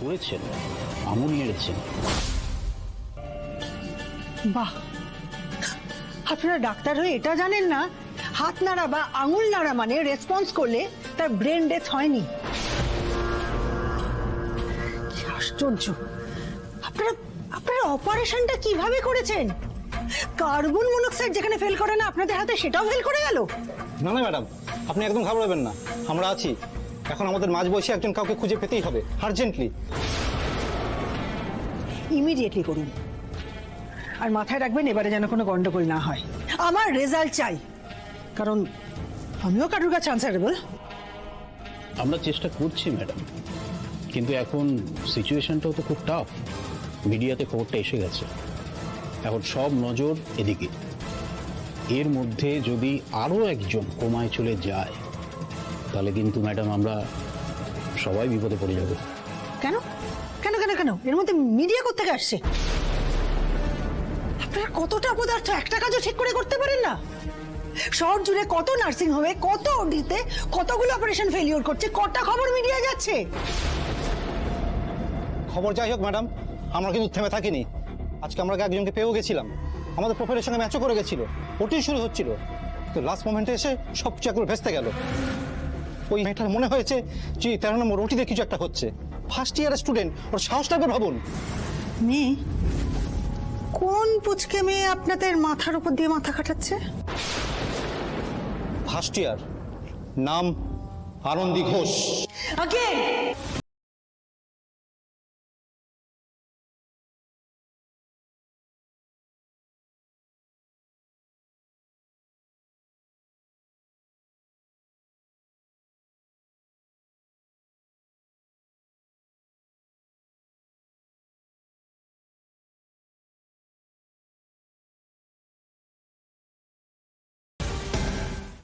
করেছেন, আঙুল নেড়েছেন। বাহ, আপনারা ডাক্তার হয়ে এটা জানেন না হাত নাড়া বা আঙুল নাড়া মানে রেসপন্স করলে তার ব্রেন ডেথ হয়নি। কি আশ্চর্য! আপনারা আপনারা অপারেশনটা কিভাবে করেছেন? কার্বন মনোক্সাইড যেখানে ফেল করে না আপনাদের হাতে, সেটাও ফেল করে গেল। না না ম্যাডাম, আপনি একদম ঘাবড়াবেন না, আমরা আছি। এখন আমাদের মাঝবয়সী একজন কাউকে খুঁজে পেতেই হবে, আর্জেন্টলি। ইমিডিয়েটলি করুন। আর মাথায় রাখবেন এবারে যেন কোনো গন্ডগোল না হয়। আমার রেজাল্ট চাই, কারণ আমিও কারুর কাছে আনসারেবল। আমরা চেষ্টা করছি ম্যাডাম, কিন্তু এখন সিচুয়েশনটাও তো খুব টাফ। মিডিয়াতে খবরটা এসে গেছে, এখন সব নজর এদিকে। এর মধ্যে যদি আরও একজন কোমায় চলে যায় তাহলে কিন্তু ম্যাডাম আমরা সবাই বিপদে পড়ে যাব। কেন কেন কেন কেন এর মধ্যে মিডিয়া কোত্থেকে আসছে? আপনারা কতটা অপদার্থ, একটা কাজও ঠিক করে করতে পারেন না। শহর জুড়ে কত নার্সিং হোমে, কত ওডিতে কতগুলো অপারেশন ফেলিওর করছে, কটা খবর মিডিয়া যাচ্ছে। খবর যাই হোক ম্যাডাম, আমরা কিন্তু থেমে থাকিনি। আজকে আমরা একজনকে পেয়েও গেছিলাম, আমাদের প্রোফাইলের সঙ্গে ম্যাচও করে গেছিল, ওটি শুরু হচ্ছিল, তো লাস্ট মোমেন্টে এসে সব চাকর ভেস্তে গেল। ওই মেয়েটার মনে হয়েছে যে 13 নম্বর ওটিতে কিছু একটা হচ্ছে। ফার্স্ট ইয়ারের স্টুডেন্ট, ওর সাহসটাকে ভাবুন। মেয়ে? কোন পুচকে মেয়ে আপনাদের মাথার উপর দিয়ে মাথা কাটাচ্ছে? ফার্স্ট ইয়ার, নাম আনন্দী ঘোষ। Again!